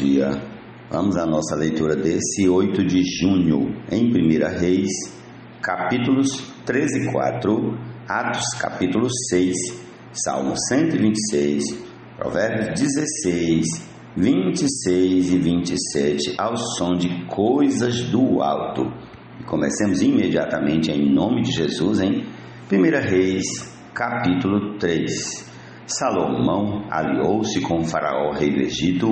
dia. Vamos à nossa leitura desse 8 de junho, em 1 Reis, capítulos 13 e 4, Atos, capítulo 6, Salmo 126, Provérbios 16, 26 e 27, ao som de coisas do alto. E comecemos imediatamente em nome de Jesus, em 1 Reis, capítulo 3. Salomão aliou-se com Faraó, rei do Egito,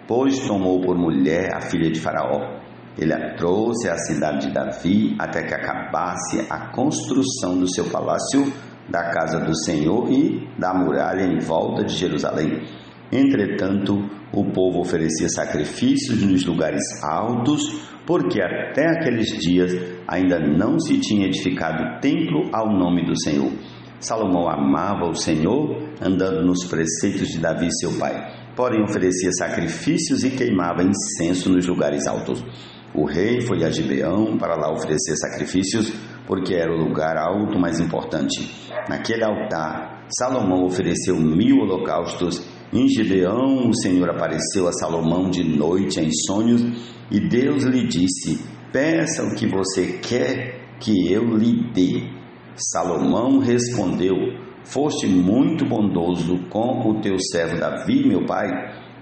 pois tomou por mulher a filha de Faraó. Ele a trouxe à cidade de Davi até que acabasse a construção do seu palácio, da casa do Senhor e da muralha em volta de Jerusalém. Entretanto, o povo oferecia sacrifícios nos lugares altos, porque até aqueles dias ainda não se tinha edificado templo ao nome do Senhor. Salomão amava o Senhor, andando nos preceitos de Davi seu pai, porém oferecia sacrifícios e queimava incenso nos lugares altos. O rei foi a Gibeão para lá oferecer sacrifícios, porque era o lugar alto mais importante. Naquele altar, Salomão ofereceu 1000 holocaustos. Em Gibeão, o Senhor apareceu a Salomão de noite em sonhos, e Deus lhe disse: peça o que você quer que eu lhe dê. Salomão respondeu: foste muito bondoso com o teu servo Davi, meu pai,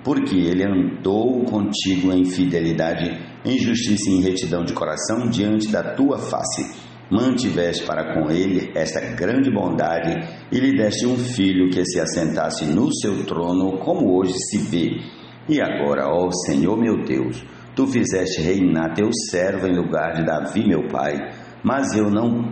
porque ele andou contigo em fidelidade, em justiça e em retidão de coração diante da tua face. Mantiveste para com ele esta grande bondade e lhe deste um filho que se assentasse no seu trono, como hoje se vê. E agora, ó Senhor meu Deus, tu fizeste reinar teu servo em lugar de Davi, meu pai, mas eu não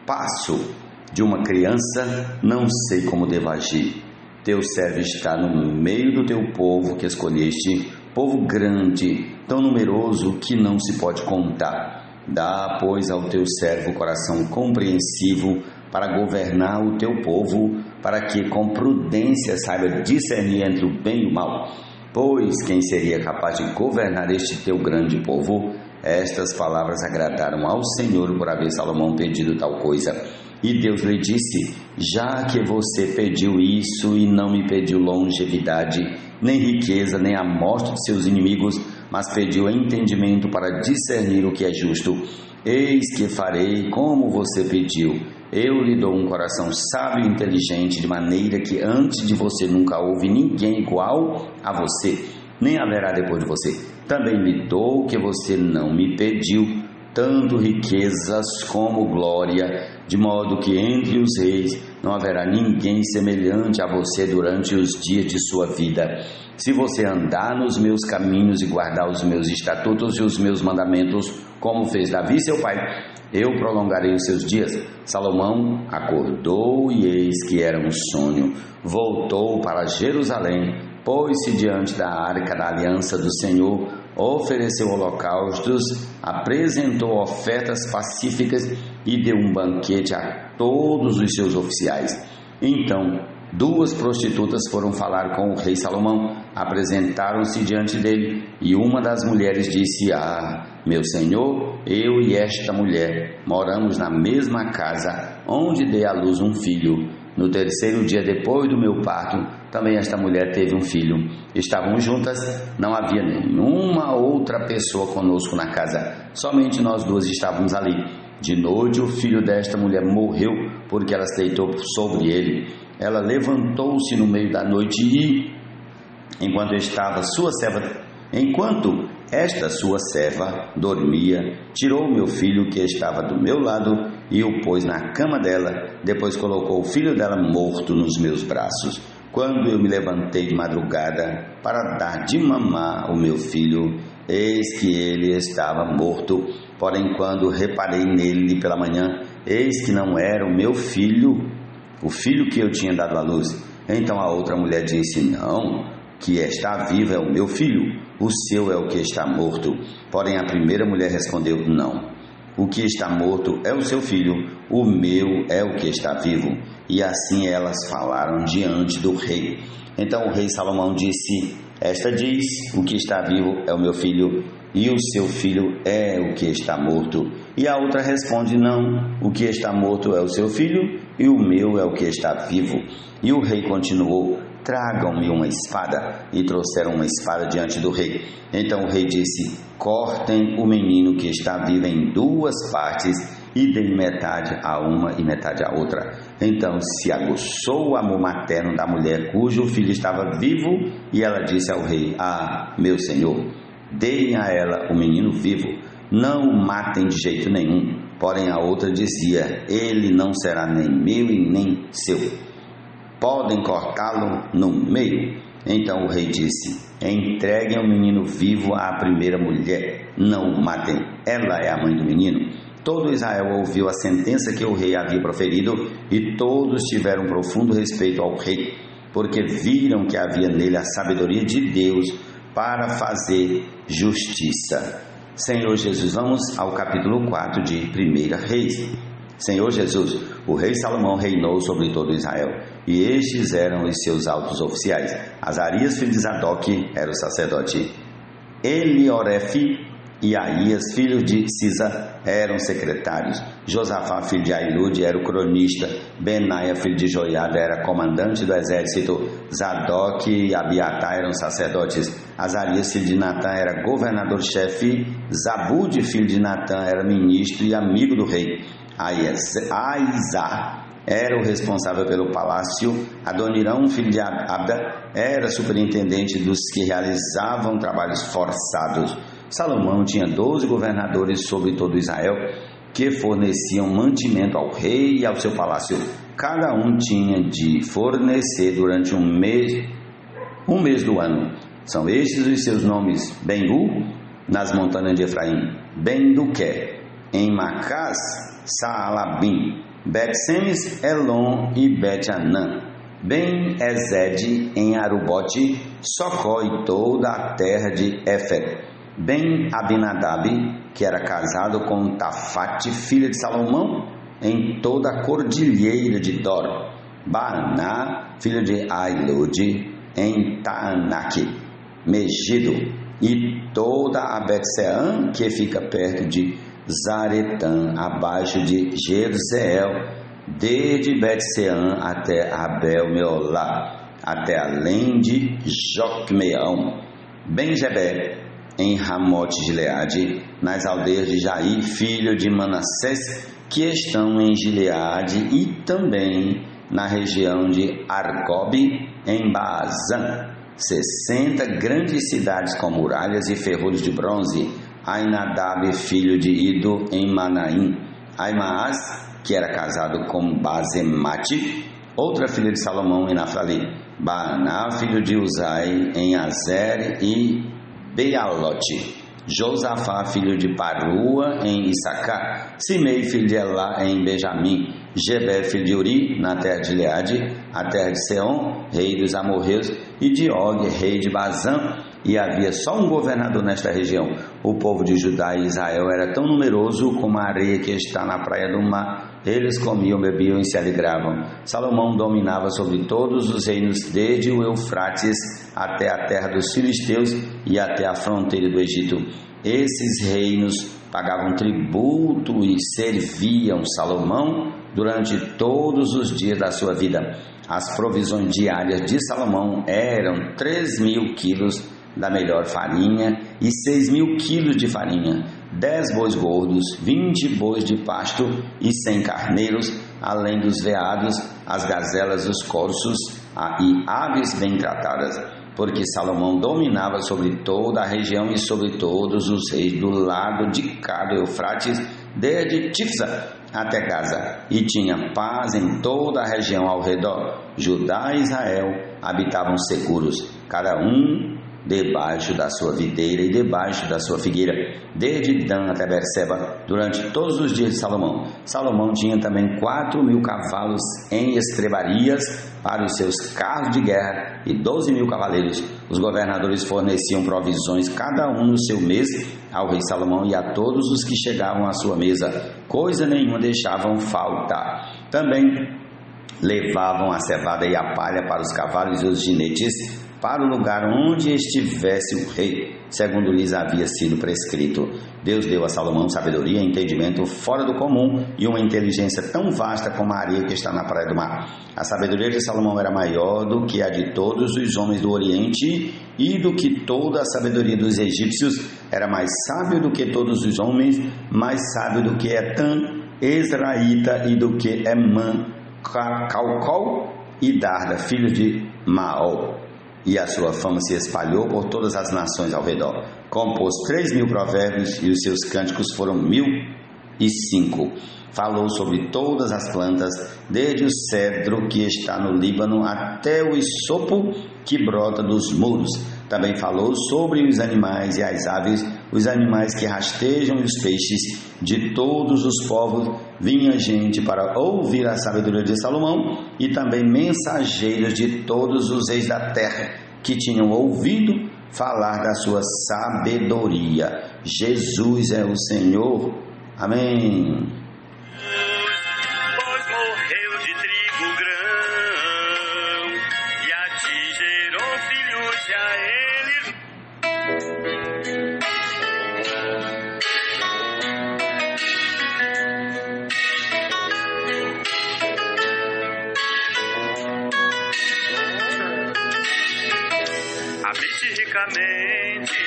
passo de uma criança, não sei como devo agir. Teu servo está no meio do teu povo que escolheste, povo grande, tão numeroso que não se pode contar. Dá, pois, ao teu servo coração compreensivo para governar o teu povo, para que com prudência saiba discernir entre o bem e o mal. Pois quem seria capaz de governar este teu grande povo? Estas palavras agradaram ao Senhor por haver Salomão pedido tal coisa. E Deus lhe disse: já que você pediu isso e não me pediu longevidade, nem riqueza, nem a morte de seus inimigos, mas pediu entendimento para discernir o que é justo, eis que farei como você pediu. Eu lhe dou um coração sábio e inteligente, de maneira que antes de você nunca houve ninguém igual a você, nem haverá depois de você. Também lhe dou o que você não me pediu, tanto riquezas como glória, de modo que entre os reis não haverá ninguém semelhante a você durante os dias de sua vida. Se você andar nos meus caminhos e guardar os meus estatutos e os meus mandamentos, como fez Davi seu pai, eu prolongarei os seus dias. Salomão acordou e eis que era um sonho. Voltou para Jerusalém, pôs-se diante da arca da aliança do Senhor, ofereceu holocaustos, apresentou ofertas pacíficas e deu um banquete a todos os seus oficiais. Então, 2 prostitutas foram falar com o rei Salomão, apresentaram-se diante dele, e uma das mulheres disse: meu senhor, eu e esta mulher moramos na mesma casa, onde dei à luz um filho. No 3º dia depois do meu parto, também esta mulher teve um filho. Estavam juntas, não havia nenhuma outra pessoa conosco na casa, somente nós 2 estávamos ali. De noite o filho desta mulher morreu, porque ela se deitou sobre ele. Ela levantou-se no meio da noite e, enquanto esta sua serva dormia, tirou o meu filho que estava do meu lado e o pôs na cama dela. Depois colocou o filho dela morto nos meus braços. Quando eu me levantei de madrugada para dar de mamar o meu filho, eis que ele estava morto. Porém, quando reparei nele pela manhã, eis que não era o meu filho, o filho que eu tinha dado à luz. Então a outra mulher disse: não, que está vivo é o meu filho, o seu é o que está morto. Porém a primeira mulher respondeu: não, o que está morto é o seu filho, o meu é o que está vivo. E assim elas falaram diante do rei. Então o rei Salomão disse: esta diz: o que está vivo é o meu filho, e o seu filho é o que está morto. E a outra responde: não, o que está morto é o seu filho, e o meu é o que está vivo. E o rei continuou: tragam-me uma espada. E trouxeram uma espada diante do rei. Então o rei disse: cortem o menino que está vivo em 2 partes, e deem metade a uma e metade a outra. Então se aguçou o amor materno da mulher cujo filho estava vivo, e ela disse ao rei: meu senhor, deem a ela o menino vivo, não o matem de jeito nenhum. Porém a outra dizia: ele não será nem meu e nem seu, podem cortá-lo no meio. Então o rei disse: entreguem o menino vivo à primeira mulher, não o matem, ela é a mãe do menino. Todo Israel ouviu a sentença que o rei havia proferido, e todos tiveram profundo respeito ao rei, porque viram que havia nele a sabedoria de Deus para fazer justiça. Senhor Jesus, vamos ao capítulo 4 de 1 Reis. Senhor Jesus, o rei Salomão reinou sobre todo Israel, e estes eram os seus altos oficiais. Azarias, filho de Zadok, era o sacerdote. Eliorefe e Aías, filho de Cisa, eram secretários. Josafá, filho de Ailude, era o cronista. Benaia, filho de Joiada, era comandante do exército. Zadok e Abiatar eram sacerdotes. Azarias, filho de Natã, era governador-chefe. Zabude, filho de Natã, era ministro e amigo do rei. Aizá era o responsável pelo palácio. Adonirão, filho de Abda, era superintendente dos que realizavam trabalhos forçados. Salomão tinha 12 governadores sobre todo Israel, que forneciam mantimento ao rei e ao seu palácio. Cada um tinha de fornecer durante um mês do ano. São estes os seus nomes: Ben-U, nas montanhas de Efraim; Ben-Duque, em Macás, Saalabim; Bet-Semes, Elon e Bet-Anã; Ben-Ezed, em Arubote, Socó e toda a terra de Éfer; Ben-Abinadab, que era casado com Tafate, filha de Salomão, em toda a cordilheira de Dor; Baaná, filho de Ailude, em Taanaque, Megido, e toda a Bet-Seã, que fica perto de Zaretã, abaixo de Jerusalém, desde Bet-Seã até Abel-Meolá, até além de Jocmeão; Ben-Jebé, em Ramote-Gileade, nas aldeias de Jair, filho de Manassés, que estão em Gileade, e também na região de Argobe, em Baazã, 60 grandes cidades com muralhas e ferrolhos de bronze. Ainadab, filho de Ido, em Manaim; Aimaas, que era casado com Bazemate, outra filha de Salomão, em Naftali; Baaná, filho de Uzai, em Azer e Bealote; Josafá, filho de Parua, em Issacar; Simei, filho de Elá, em Benjamim; Gebé, filho de Uri, na terra de Gileade, a terra de Seom, rei dos amorreus, e de Og, rei de Bazã. E havia só um governador nesta região. O povo de Judá e Israel era tão numeroso como a areia que está na praia do mar. Eles comiam, bebiam e se alegravam. Salomão dominava sobre todos os reinos, desde o Eufrates até a terra dos filisteus e até a fronteira do Egito. Esses reinos pagavam tributo e serviam Salomão durante todos os dias da sua vida. As provisões diárias de Salomão eram 3.000 quilos da melhor farinha e 6.000 quilos de farinha, 10 bois gordos, 20 bois de pasto e 100 carneiros, além dos veados, as gazelas, os corços e aves bem tratadas, porque Salomão dominava sobre toda a região e sobre todos os reis do lado de cá do Eufrates, desde Tifsa até Gaza, e tinha paz em toda a região ao redor. Judá e Israel habitavam seguros, cada um debaixo da sua videira e debaixo da sua figueira, desde Dan até Berseba, durante todos os dias de Salomão. Salomão tinha também 4.000 cavalos em estrebarias para os seus carros de guerra e 12.000 cavaleiros. Os governadores forneciam provisões, cada um no seu mês, ao rei Salomão e a todos os que chegavam à sua mesa. Coisa nenhuma deixavam faltar. Também levavam a cevada e a palha para os cavalos e os ginetes, para o lugar onde estivesse o rei, segundo lhes havia sido prescrito. Deus deu a Salomão sabedoria e entendimento fora do comum e uma inteligência tão vasta como a areia que está na praia do mar. A sabedoria de Salomão era maior do que a de todos os homens do Oriente e do que toda a sabedoria dos egípcios. Era mais sábio do que todos os homens, mais sábio do que Etã, Ezraíta, e do que Emã, Calcol e Darda, filhos de Maol. E a sua fama se espalhou por todas as nações ao redor. Compôs 3.000 provérbios e os seus cânticos foram 1.005. Falou sobre todas as plantas, desde o cedro que está no Líbano até o isopo que brota dos muros. Também falou sobre os animais e as aves, os animais que rastejam e os peixes. De todos os povos vinha gente para ouvir a sabedoria de Salomão, e também mensageiros de todos os reis da terra que tinham ouvido falar da sua sabedoria. Jesus é o Senhor. Amém. Pois morreu de trigo grão, e a ti gerou filhos, e a eles habite ricamente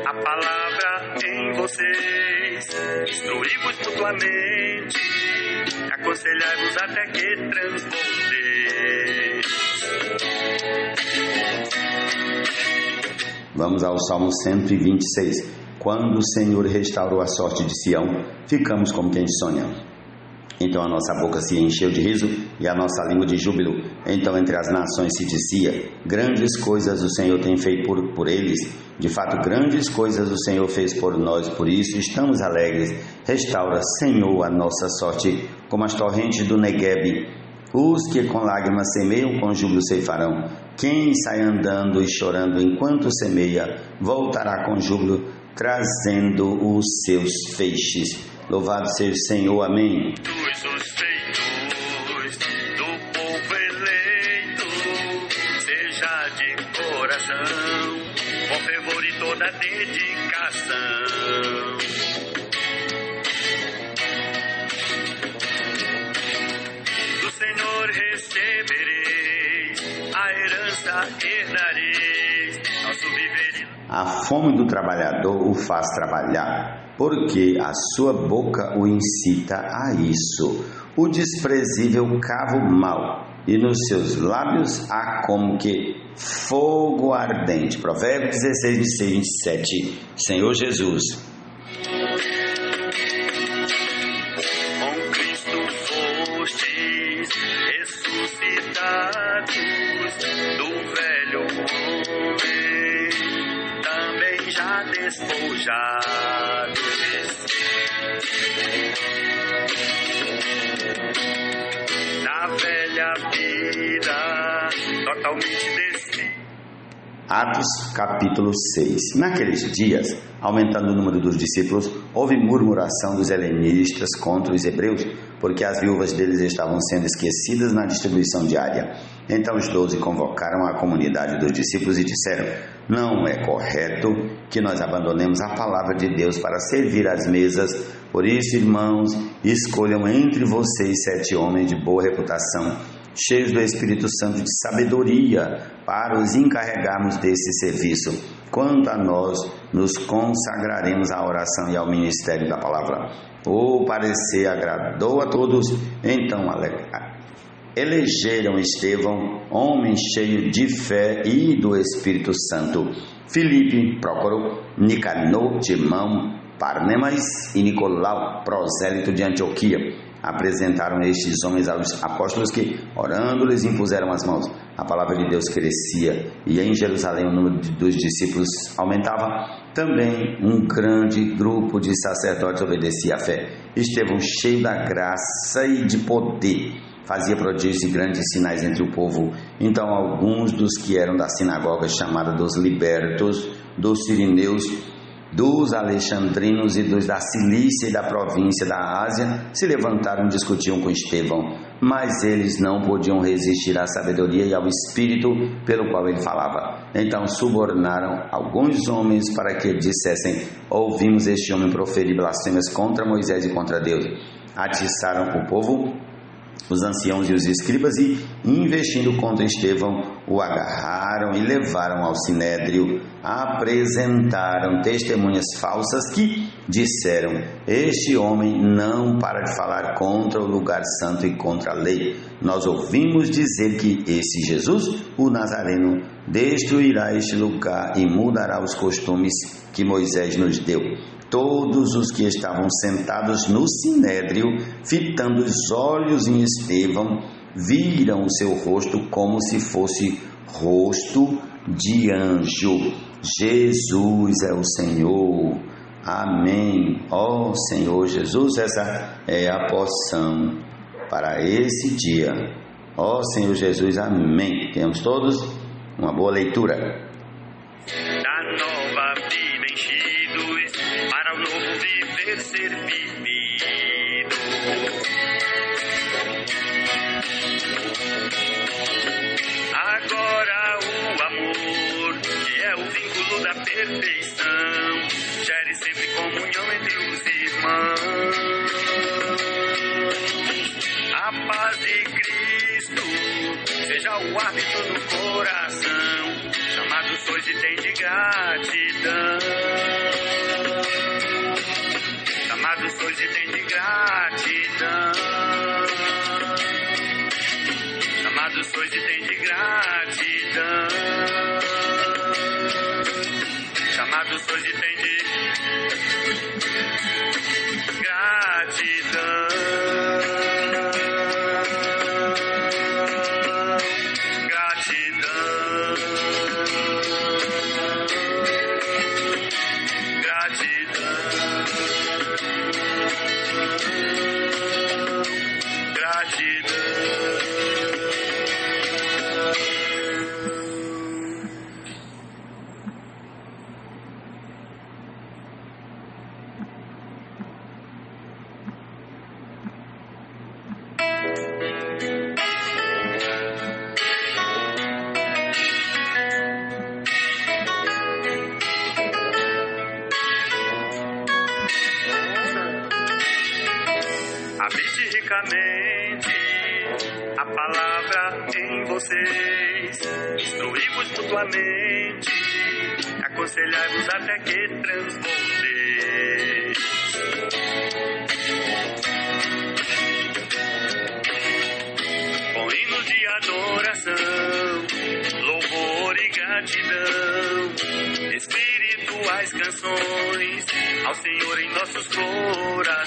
a palavra em vocês, instruí-vos mutuamente, aconselhai-vos até que transbordeis. Vamos ao Salmo 126. Quando o Senhor restaurou a sorte de Sião, ficamos como quem sonha. Então a nossa boca se encheu de riso e a nossa língua de júbilo. Então entre as nações se dizia: grandes coisas o Senhor tem feito por eles. De fato, grandes coisas o Senhor fez por nós, por isso estamos alegres. Restaura, Senhor, a nossa sorte, como as torrentes do Neguebe. Os que com lágrimas semeiam, com júbilo ceifarão. Quem sai andando e chorando enquanto semeia, voltará com júbilo, trazendo os seus feixes. Louvado seja o Senhor, amém. Os feitos do povo eleito, seja de coração, com fervor e toda dedicação. Do Senhor recebereis, a herança herdareis, nosso viver. A fome do trabalhador o faz trabalhar, porque a sua boca o incita a isso. O desprezível cava o mal, e nos seus lábios há como que fogo ardente. Provérbios 16, 26, 27. Senhor Jesus. Com Cristo fostes ressuscitados do velho homem, também já despojados da velha vida, totalmente despida. Atos capítulo 6. Naqueles dias, aumentando o número dos discípulos, houve murmuração dos helenistas contra os hebreus, porque as viúvas deles estavam sendo esquecidas na distribuição diária. Então os 12 convocaram a comunidade dos discípulos e disseram: não é correto que nós abandonemos a palavra de Deus para servir às mesas. Por isso, irmãos, escolham entre vocês 7 homens de boa reputação, cheios do Espírito Santo de sabedoria, para os encarregarmos desse serviço. Quanto a nós, nos consagraremos à oração e ao ministério da palavra. O parecer agradou a todos, então elegeram Estevão, homem cheio de fé e do Espírito Santo, Filipe, Prócoro, Nicanor, Timão, Parmenas e Nicolau, prosélito de Antioquia. Apresentaram estes homens aos apóstolos que, orando, lhes impuseram as mãos. A palavra de Deus crescia e em Jerusalém o número dos discípulos aumentava. Também um grande grupo de sacerdotes obedecia à fé. Estevão, cheio da graça e de poder, fazia prodígios e grandes sinais entre o povo. Então alguns dos que eram da sinagoga chamada dos libertos, dos sirineus, dos alexandrinos e dos da Cilícia e da província da Ásia se levantaram e discutiam com Estevão, mas eles não podiam resistir à sabedoria e ao espírito pelo qual ele falava. Então subornaram alguns homens para que dissessem: ouvimos este homem proferir blasfêmias contra Moisés e contra Deus. Atiçaram o povo, os anciãos e os escribas, e, investindo contra Estevão, o agarraram e levaram ao sinédrio. Apresentaram testemunhas falsas que disseram: este homem não para de falar contra o lugar santo e contra a lei. Nós ouvimos dizer que esse Jesus, o Nazareno, destruirá este lugar e mudará os costumes que Moisés nos deu. Todos os que estavam sentados no sinédrio, fitando os olhos em Estevão, viram o seu rosto como se fosse rosto de anjo. Jesus é o Senhor. Amém. Ó Senhor Jesus, essa é a porção para esse dia. Ó Senhor Jesus, amém. Tenhamos todos uma boa leitura. Da nova vida enchidos, para o novo viver ser vivido. Agora o amor, que é o vínculo da perfeição, gere sempre comunhão entre os irmãos. A paz de Cristo seja o árbitro no coração, chamados sois e tem de gratidão. Chamados sois e tem de gratidão. Chamados sois e tem de gratidão. Chamados sois e tem de gratidão. Habite ricamente a palavra em vocês, instruí-vos mutuamente, aconselhai-vos até que transbordeis. Com hinos de adoração, louvor e gratidão, espirituais canções ao Senhor em nossos corações.